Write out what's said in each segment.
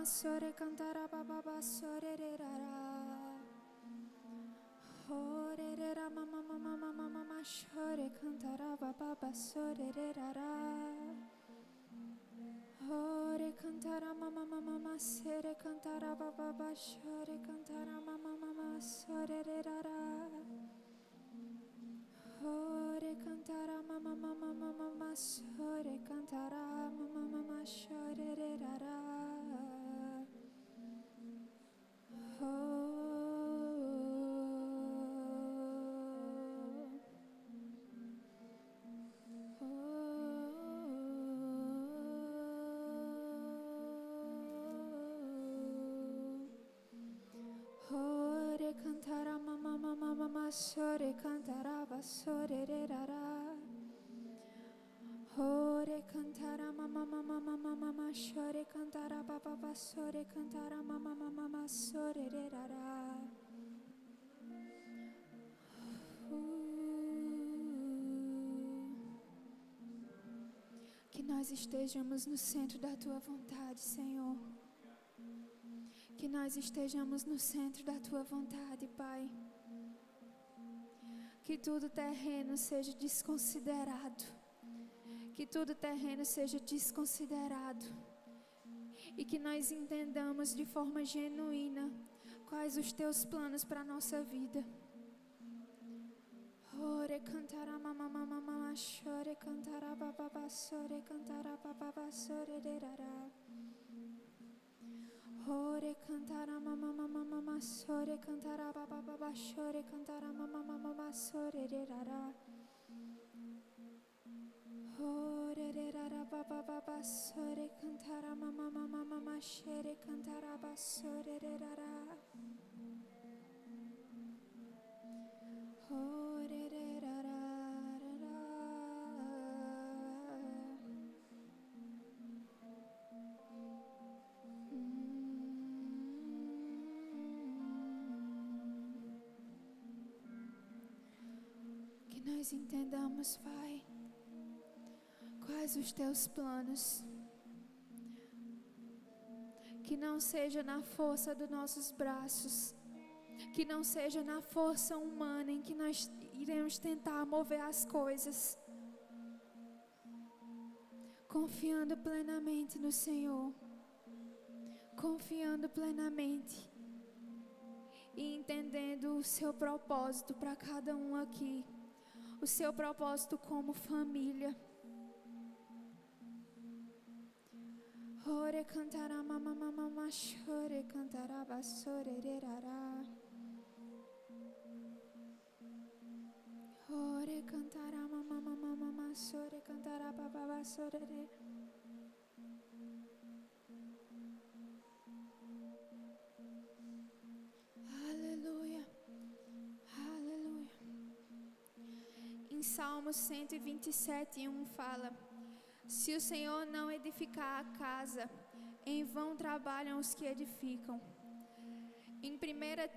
mama sore cantara baba sore rara. Ore rara mama sore cantara baba sore rara. Ore cantara mama sere cantara baba sore cantara mama sore rara. Ore cantara mama sore cantara mama sore rara. Ore cantara mama sore cantara basore rara. Ore cantara mama sore cantara baba basore cantara mama sore rara. Que nós estejamos no centro da tua vontade, Senhor. Que nós estejamos no centro da tua vontade, Pai. Que tudo terreno seja desconsiderado. Que tudo terreno seja desconsiderado. E que nós entendamos de forma genuína quais os teus planos para a nossa vida. Ore cantara mama chore cantara baba sore cantara baba sore rara. Ore cantara mama sore cantara baba sore cantara mama sore rara. Ore rara baba sore cantara mama shere cantara basore rara. Ore rara. Nós entendamos, Pai, quais os teus planos. Que não seja na força dos nossos braços, que não seja na força humana em que nós iremos tentar mover as coisas, confiando plenamente no Senhor, confiando plenamente e entendendo o seu propósito para cada um aqui. O seu propósito como família. Ore cantara mama chore cantara basore rara. Ore cantara mama sore cantara baba basore rara. Aleluia. Aleluia. Em Salmos 127:1 fala: se o Senhor não edificar a casa, em vão trabalham os que edificam. Em 1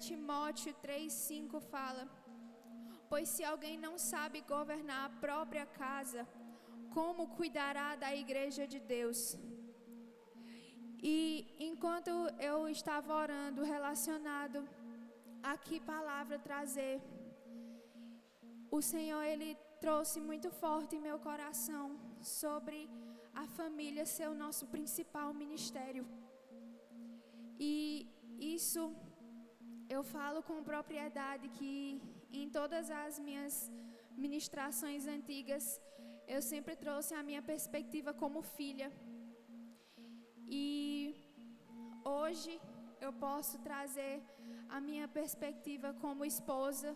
Timóteo 3:5 fala: pois se alguém não sabe governar a própria casa, como cuidará da igreja de Deus? E enquanto eu estava orando, relacionado a que palavra trazer, o Senhor, Ele trouxe muito forte em meu coração sobre a família ser o nosso principal ministério. E isso eu falo com propriedade, que em todas as minhas ministrações antigas, eu sempre trouxe a minha perspectiva como filha. E hoje eu posso trazer a minha perspectiva como esposa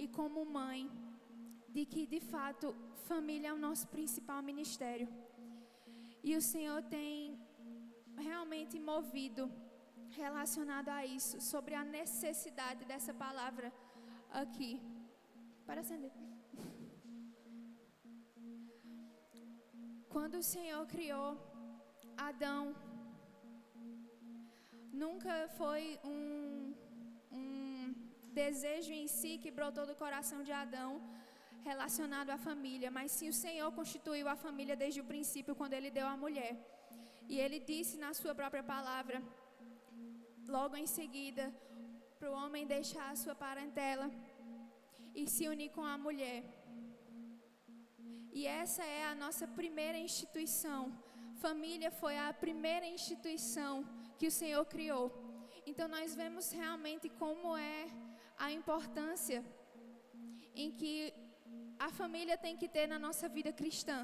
e como mãe, de que de fato família é o nosso principal ministério. E o Senhor tem realmente movido relacionado a isso, sobre a necessidade dessa palavra aqui. Para acender. Quando o Senhor criou Adão, nunca foi um desejo em si que brotou do coração de Adão relacionado à família, mas sim o Senhor constituiu a família desde o princípio, quando Ele deu a mulher. E Ele disse na sua própria palavra, logo em seguida, para o homem deixar a sua parentela e se unir com a mulher. E essa é a nossa primeira instituição. Família foi a primeira instituição que o Senhor criou. Então nós vemos realmente como é a importância em que a família tem que ter na nossa vida cristã,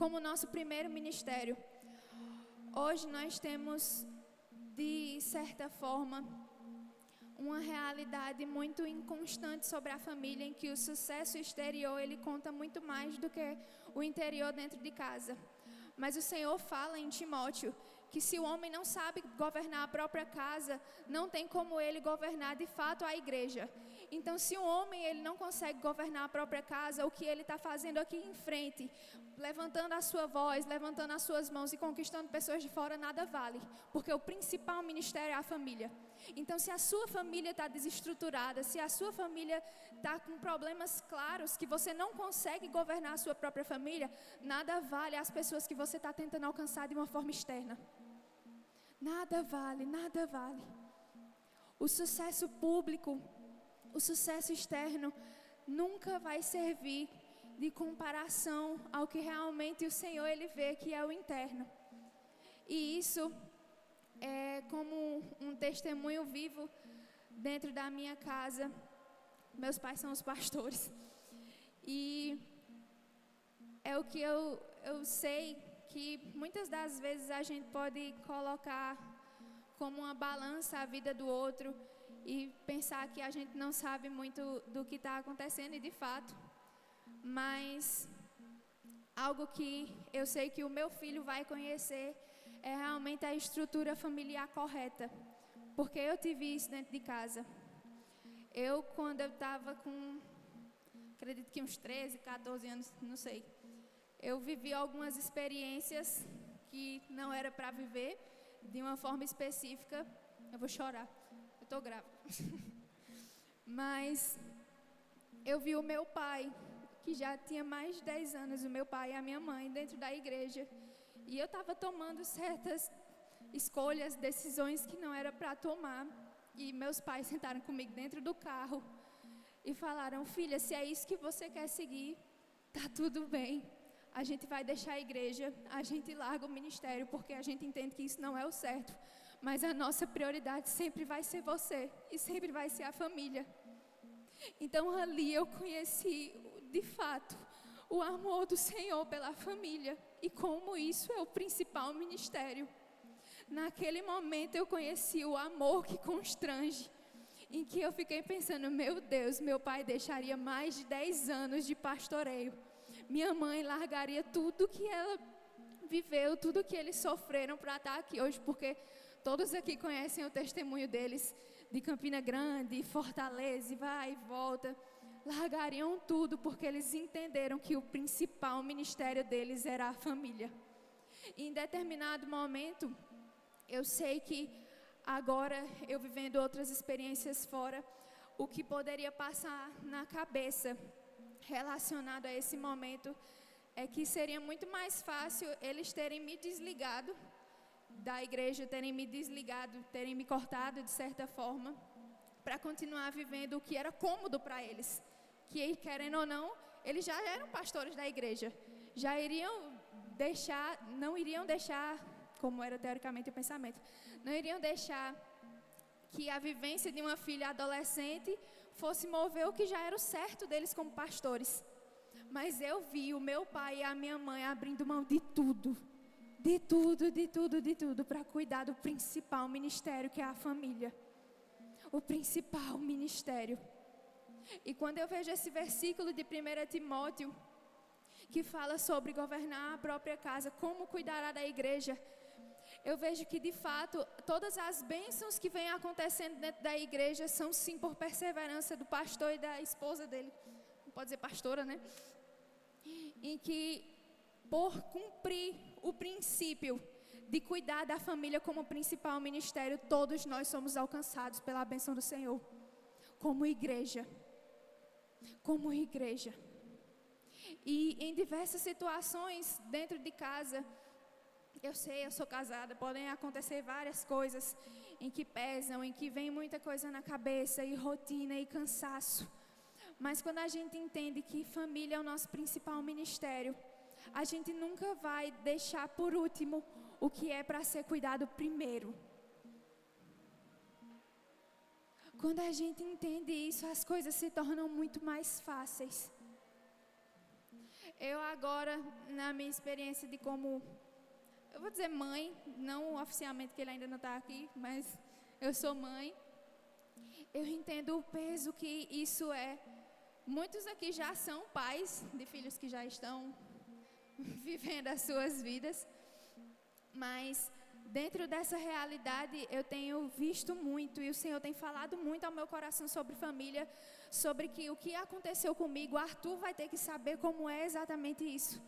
como nosso primeiro ministério. Hoje nós temos, de certa forma, uma realidade muito inconstante sobre a família, em que o sucesso exterior ele conta muito mais do que o interior dentro de casa. Mas o Senhor fala em Timóteo que se o homem não sabe governar a própria casa, não tem como ele governar de fato a igreja. Então, se o homem ele não consegue governar a própria casa, o que ele está fazendo aqui em frente, levantando a sua voz, levantando as suas mãos e conquistando pessoas de fora, nada vale, porque o principal ministério é a família. Então, se a sua família está desestruturada, se a sua família está com problemas claros, que você não consegue governar a sua própria família, nada vale as pessoas que você está tentando alcançar de uma forma externa. Nada vale, nada vale. O sucesso público, o sucesso externo, nunca vai servir de comparação ao que realmente o Senhor ele vê que é o interno. E isso é como um testemunho vivo dentro da minha casa. Meus pais são os pastores. E é o que eu sei que muitas das vezes a gente pode colocar como uma balança a vida do outro e pensar que a gente não sabe muito do que está acontecendo, e de fato. Mas algo que eu sei que o meu filho vai conhecer é realmente a estrutura familiar correta, porque eu tive isso dentro de casa. Quando eu estava com, acredito que uns 13, 14 anos, não sei, eu vivi algumas experiências que não era para viver, de uma forma específica. Eu vou chorar, eu estou grávida. Mas eu vi o meu pai, que já tinha mais de 10 anos, o meu pai e a minha mãe, dentro da igreja. E eu estava tomando certas escolhas, decisões que não era para tomar. E meus pais sentaram comigo dentro do carro e falaram: filha, se é isso que você quer seguir, tá tudo bem. A gente vai deixar a igreja, a gente larga o ministério, porque a gente entende que isso não é o certo. Mas a nossa prioridade sempre vai ser você e sempre vai ser a família. Então ali eu conheci, de fato, o amor do Senhor pela família e como isso é o principal ministério. Naquele momento eu conheci o amor que constrange, em que eu fiquei pensando: meu Deus, meu pai deixaria mais de 10 anos de pastoreio, minha mãe largaria tudo que ela viveu, tudo que eles sofreram para estar aqui hoje, porque todos aqui conhecem o testemunho deles, de Campina Grande, Fortaleza, e vai e volta. Largariam tudo porque eles entenderam que o principal ministério deles era a família. E em determinado momento, eu sei que agora, eu vivendo outras experiências fora, o que poderia passar na cabeça relacionado a esse momento é que seria muito mais fácil eles terem me desligado da igreja, terem me desligado, terem me cortado de certa forma, para continuar vivendo o que era cômodo para eles. Que, querendo ou não, eles já eram pastores da igreja, já iriam deixar, não iriam deixar, como era teoricamente o pensamento, não iriam deixar que a vivência de uma filha adolescente fosse mover o que já era o certo deles como pastores. Mas eu vi o meu pai e a minha mãe abrindo mão de tudo, para cuidar do principal ministério, que é a família. O principal ministério. E quando eu vejo esse versículo de 1 Timóteo, que fala sobre governar a própria casa, como cuidará da igreja, eu vejo que de fato todas as bênçãos que vêm acontecendo dentro da igreja são sim por perseverança do pastor e da esposa dele, não pode dizer pastora, né? Em que por cumprir o princípio de cuidar da família como principal ministério, todos nós somos alcançados pela bênção do Senhor, como igreja. E em diversas situações dentro de casa, Eu sei, eu sou casada, podem acontecer várias coisas em que pesam, em que vem muita coisa na cabeça, e rotina e cansaço. Mas quando a gente entende que família é o nosso principal ministério, a gente nunca vai deixar por último o que é para ser cuidado primeiro. Quando a gente entende isso, as coisas se tornam muito mais fáceis. Eu agora, na minha experiência de como, eu vou dizer mãe, não oficialmente, que ele ainda não está aqui, mas eu sou mãe. Eu entendo o peso que isso é. Muitos aqui já são pais de filhos que já estão vivendo as suas vidas. Mas dentro dessa realidade eu tenho visto muito, e o Senhor tem falado muito ao meu coração sobre família, sobre que o que aconteceu comigo, Arthur vai ter que saber como é exatamente isso,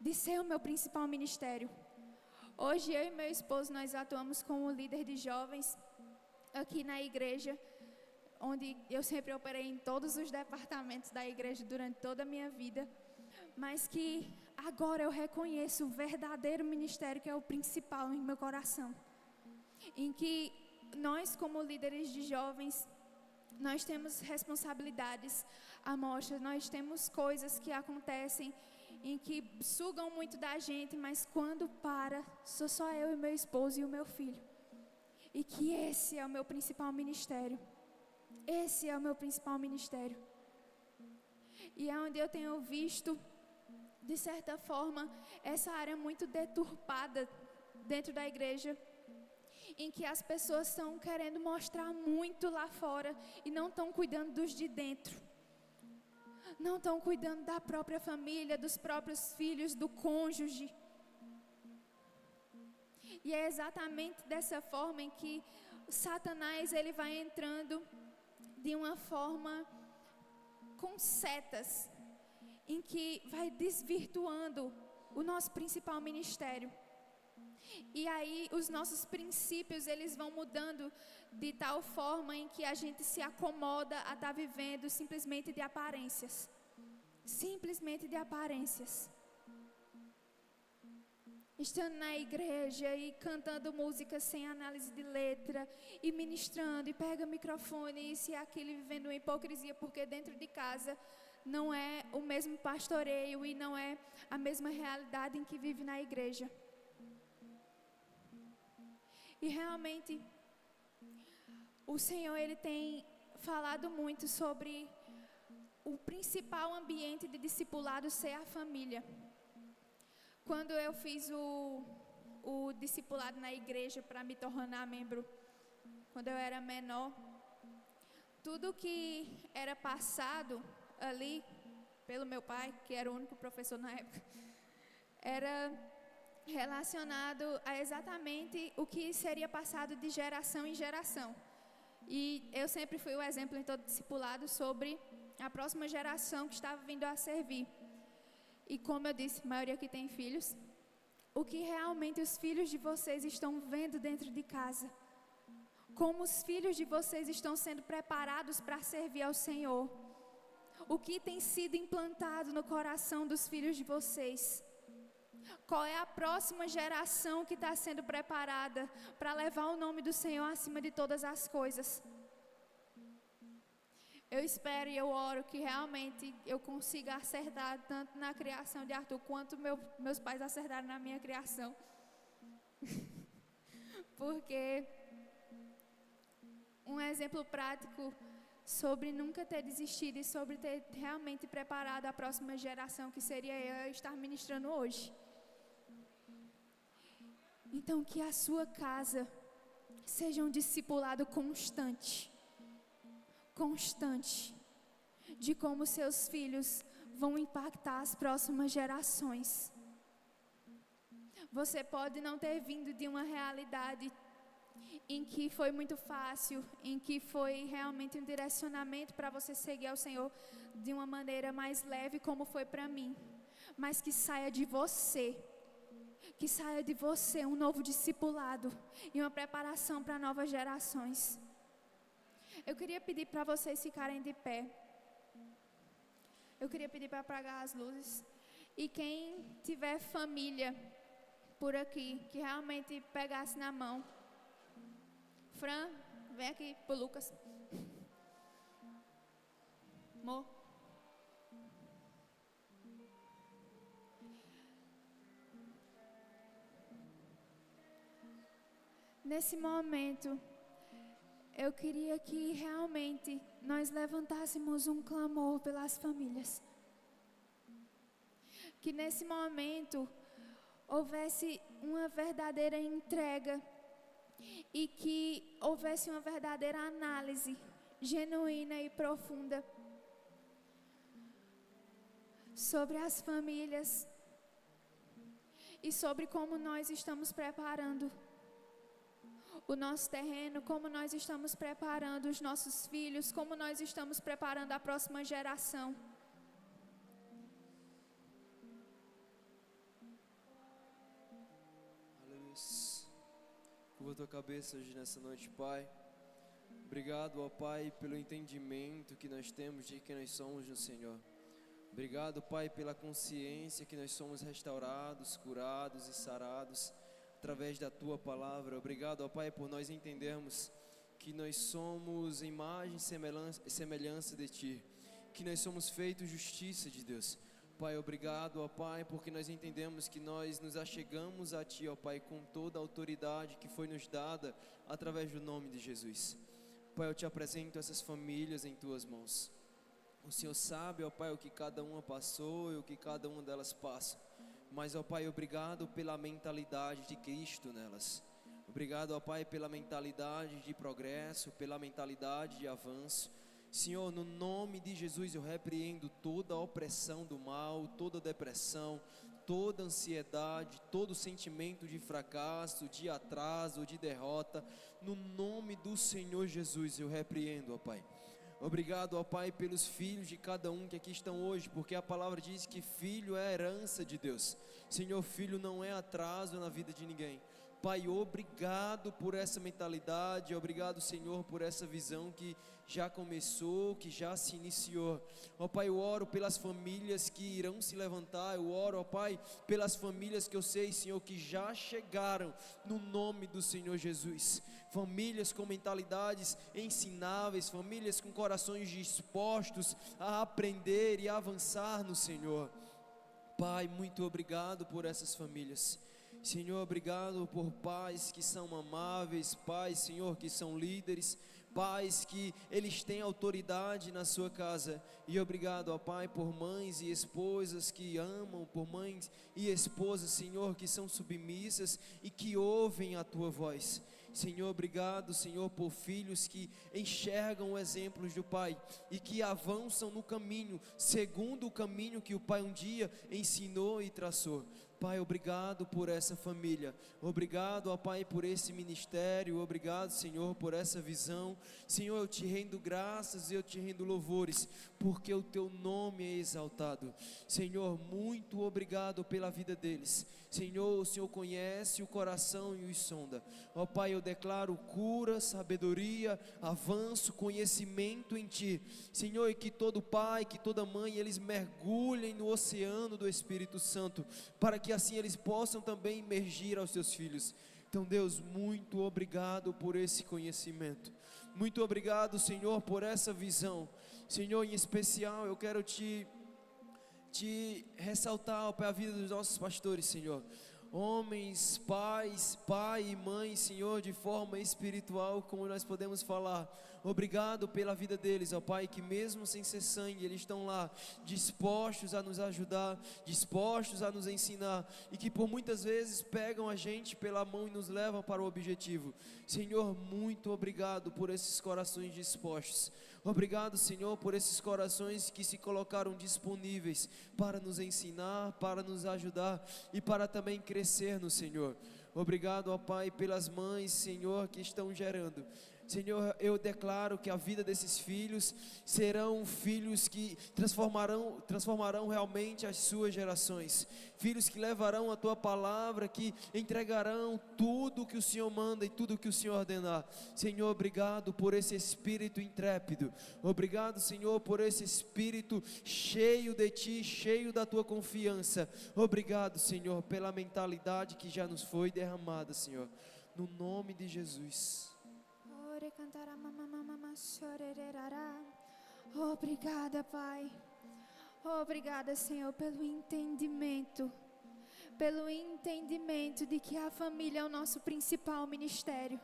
de ser o meu principal ministério. Hoje eu e meu esposo, nós atuamos como líder de jovens aqui na igreja, onde eu sempre operei em todos os departamentos da igreja durante toda a minha vida, mas que agora eu reconheço o verdadeiro ministério que é o principal em meu coração, em que nós como líderes de jovens, nós temos responsabilidades a mostra, nós temos coisas que acontecem em que sugam muito da gente, mas quando para, sou só eu e meu esposo e o meu filho, e que esse é o meu principal ministério. Esse é o meu principal ministério. E é onde eu tenho visto, de certa forma, essa área muito deturpada dentro da igreja, em que as pessoas estão querendo mostrar muito lá fora e não estão cuidando dos de dentro. Não estão cuidando da própria família, dos próprios filhos, do cônjuge. E é exatamente dessa forma em que Satanás ele vai entrando de uma forma com setas, em que vai desvirtuando o nosso principal ministério. E aí os nossos princípios eles vão mudando de tal forma em que a gente se acomoda a estar vivendo simplesmente de aparências. Simplesmente de aparências. Estando na igreja e cantando músicas sem análise de letra, e ministrando, e pega o microfone, e isso e aquilo, e vivendo uma hipocrisia, porque dentro de casa não é o mesmo pastoreio e não é a mesma realidade em que vive na igreja. E realmente, o Senhor ele tem falado muito sobre o principal ambiente de discipulado ser a família. Quando eu fiz o discipulado na igreja para me tornar membro, quando eu era menor, tudo que era passado ali pelo meu pai, que era o único professor na época, era relacionado a exatamente o que seria passado de geração em geração. E eu sempre fui o exemplo em todo discipulado sobre a próxima geração que estava vindo a servir. E como eu disse, a maioria aqui tem filhos, o que realmente os filhos de vocês estão vendo dentro de casa, como os filhos de vocês estão sendo preparados para servir ao Senhor, o que tem sido implantado no coração dos filhos de vocês, qual é a próxima geração que está sendo preparada para levar o nome do Senhor acima de todas as coisas. Eu espero e eu oro que realmente eu consiga acertar tanto na criação de Arthur quanto meus pais acertaram na minha criação. Porque um exemplo prático sobre nunca ter desistido e sobre ter realmente preparado a próxima geração, que seria eu estar ministrando hoje. Então que a sua casa seja um discipulado constante de como seus filhos vão impactar as próximas gerações. Você pode não ter vindo de uma realidade em que foi muito fácil, em que foi realmente um direcionamento para você seguir ao Senhor de uma maneira mais leve, como foi para mim, mas que saia de você um novo discipulado e uma preparação para novas gerações. Eu queria pedir para vocês ficarem de pé. Eu queria pedir para apagar as luzes. E quem tiver família, por aqui, que realmente pegasse na mão. Fran, vem aqui pro Lucas. Amor. Nesse momento, eu queria que realmente nós levantássemos um clamor pelas famílias. Que nesse momento houvesse uma verdadeira entrega e que houvesse uma verdadeira análise genuína e profunda sobre as famílias e sobre como nós estamos preparando o nosso terreno, como nós estamos preparando os nossos filhos, como nós estamos preparando a próxima geração. Aleluia. Curva a tua cabeça hoje nessa noite, Pai. Obrigado, ó Pai, pelo entendimento que nós temos de quem nós somos no Senhor. Obrigado, Pai, pela consciência que nós somos restaurados, curados e sarados através da Tua Palavra. Obrigado, ó Pai, por nós entendermos que nós somos imagem e semelhança de Ti, que nós somos feitos justiça de Deus. Pai, obrigado, ó Pai, porque nós entendemos que nós nos achegamos a Ti, ó Pai, com toda a autoridade que foi nos dada através do nome de Jesus. Pai, eu Te apresento essas famílias em Tuas mãos. O Senhor sabe, ó Pai, o que cada uma passou e o que cada uma delas passa. Mas, ó Pai, obrigado pela mentalidade de Cristo nelas. Obrigado, ó Pai, pela mentalidade de progresso, pela mentalidade de avanço. Senhor, no nome de Jesus eu repreendo toda a opressão do mal, toda a depressão, toda a ansiedade, todo o sentimento de fracasso, de atraso, de derrota. No nome do Senhor Jesus eu repreendo, ó Pai. Obrigado, ó Pai, pelos filhos de cada um que aqui estão hoje, porque a palavra diz que filho é herança de Deus. Senhor, filho não é atraso na vida de ninguém. Pai, obrigado por essa mentalidade, obrigado, Senhor, por essa visão que já começou, que já se iniciou. Ó Pai, eu oro pelas famílias que irão se levantar, eu oro, ó Pai, pelas famílias que eu sei, Senhor, que já chegaram no nome do Senhor Jesus. Famílias com mentalidades ensináveis, famílias com corações dispostos a aprender e avançar no Senhor. Pai, muito obrigado por essas famílias. Senhor, obrigado por pais que são amáveis, pais, Senhor, que são líderes, pais que eles têm autoridade na sua casa. E obrigado, ó Pai, por mães e esposas que amam, por mães e esposas, Senhor, que são submissas e que ouvem a Tua voz. Senhor, obrigado, Senhor, por filhos que enxergam exemplos do Pai e que avançam no caminho, segundo o caminho que o Pai um dia ensinou e traçou. Pai, obrigado por essa família, obrigado, ó Pai, por esse ministério, obrigado, Senhor, por essa visão. Senhor, eu Te rendo graças e eu Te rendo louvores, porque o Teu nome é exaltado. Senhor, muito obrigado pela vida deles. Senhor, o Senhor conhece o coração e os sonda. Ó Pai, eu declaro cura, sabedoria, avanço, conhecimento em Ti. Senhor, e que todo pai, que toda mãe, eles mergulhem no oceano do Espírito Santo, para que assim eles possam também imergir aos seus filhos. Então, Deus, muito obrigado por esse conhecimento. Muito obrigado, Senhor, por essa visão. Senhor, em especial, eu quero Te ressaltar, ó Pai, a vida dos nossos pastores, Senhor. Homens, pais, pai e mãe, Senhor, de forma espiritual, como nós podemos falar. Obrigado pela vida deles, ó Pai, que mesmo sem ser sangue, eles estão lá, dispostos a nos ajudar, dispostos a nos ensinar, e que por muitas vezes pegam a gente pela mão e nos levam para o objetivo. Senhor, muito obrigado por esses corações dispostos. Obrigado, Senhor, por esses corações que se colocaram disponíveis para nos ensinar, para nos ajudar e para também crescer no Senhor. Obrigado, ó Pai, pelas mães, Senhor, que estão gerando. Senhor, eu declaro que a vida desses filhos serão filhos que transformarão realmente as suas gerações. Filhos que levarão a tua palavra, que entregarão tudo o que o Senhor manda e tudo o que o Senhor ordenar. Senhor, obrigado por esse espírito intrépido. Obrigado, Senhor, por esse espírito cheio de ti, cheio da tua confiança. Obrigado, Senhor, pela mentalidade que já nos foi derramada, Senhor. No nome de Jesus. Obrigada, Pai. Obrigada, Senhor, pelo entendimento de que a família é o nosso principal ministério,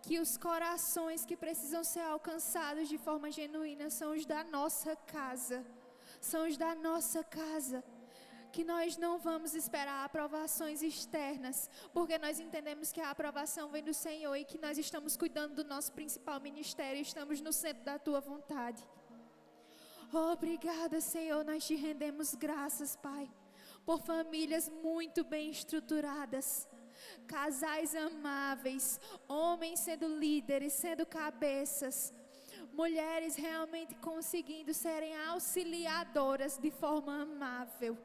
que os corações que precisam ser alcançados de forma genuína são os da nossa casa, que nós não vamos esperar aprovações externas, porque nós entendemos que a aprovação vem do Senhor e que nós estamos cuidando do nosso principal ministério, estamos no centro da Tua vontade. Obrigada, Senhor, nós te rendemos graças, Pai, por famílias muito bem estruturadas, casais amáveis, homens sendo líderes, sendo cabeças, mulheres realmente conseguindo serem auxiliadoras de forma amável.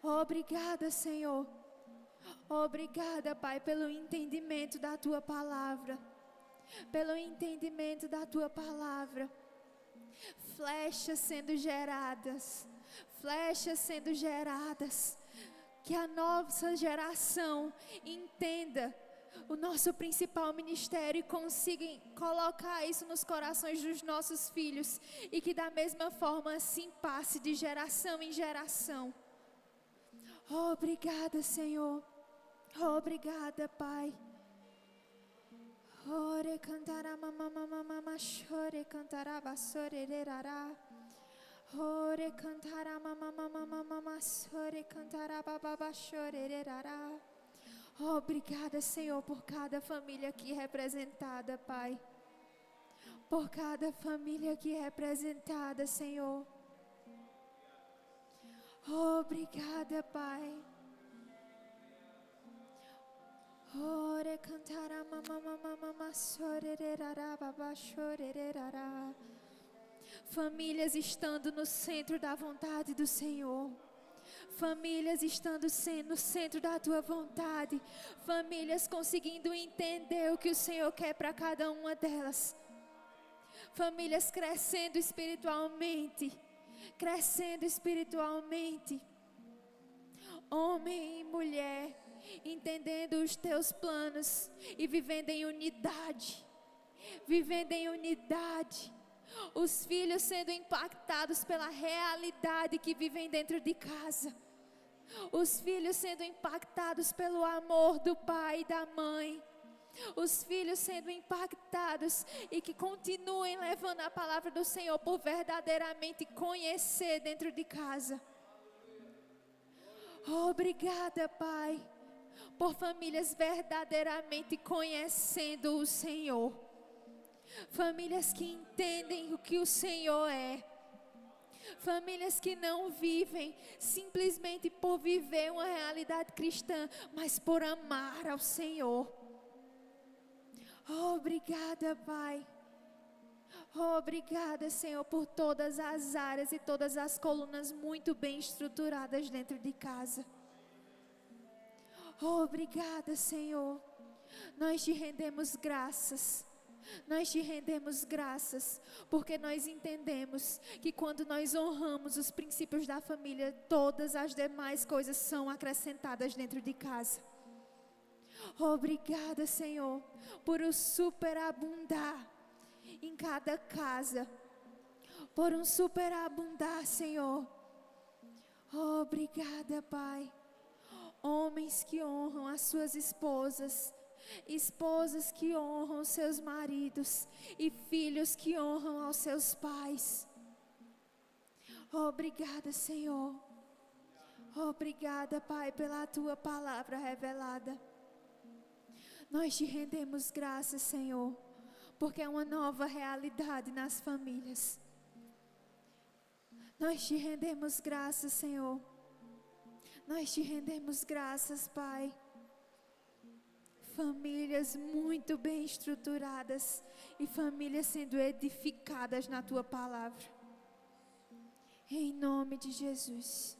Obrigada, Senhor. Obrigada, Pai, pelo entendimento da Tua palavra. Flechas sendo geradas. Que a nossa geração entenda o nosso principal ministério e consiga colocar isso nos corações dos nossos filhos, e que da mesma forma assim passe de geração em geração. Obrigada, Senhor. Obrigada, Pai. Ore cantará mamamamama, chore cantará bassorerará. Ore cantará mamamamama, chore cantará bababa chorerará. Obrigada, Senhor, por cada família aqui representada, Pai. Por cada família aqui representada, Senhor. Obrigada, Pai. Ore cantará mamamamama, sorerará, babá chorerará. Famílias estando no centro da vontade do Senhor. Famílias estando no centro da Tua vontade. Famílias conseguindo entender o que o Senhor quer para cada uma delas. Famílias crescendo espiritualmente. Homem e mulher entendendo os Teus planos e vivendo em unidade. Os filhos sendo impactados pela realidade que vivem dentro de casa. Os filhos sendo impactados pelo amor do pai e da mãe. Os filhos sendo impactados e que continuem levando a palavra do Senhor por verdadeiramente conhecer dentro de casa. Obrigada, Pai, por famílias verdadeiramente conhecendo o Senhor. Famílias que entendem o que o Senhor é. Famílias que não vivem simplesmente por viver uma realidade cristã, mas por amar ao Senhor. Obrigada, Pai. Obrigada, Senhor, por todas as áreas e todas as colunas muito bem estruturadas dentro de casa. Obrigada, Senhor. Nós te rendemos graças. Porque nós entendemos que quando nós honramos os princípios da família, todas as demais coisas são acrescentadas dentro de casa. Obrigada, Senhor, por o superabundar em cada casa, por um superabundar, Senhor. Obrigada, Pai. Homens que honram as suas esposas, esposas que honram seus maridos e filhos que honram aos seus pais. Obrigada, Senhor. Obrigada, Pai, pela Tua palavra revelada. Nós te rendemos graças, Senhor, porque é uma nova realidade nas famílias. Nós te rendemos graças, Senhor. Nós te rendemos graças, Pai. famílias muito bem estruturadas e famílias sendo edificadas na tua palavra. Em nome de Jesus.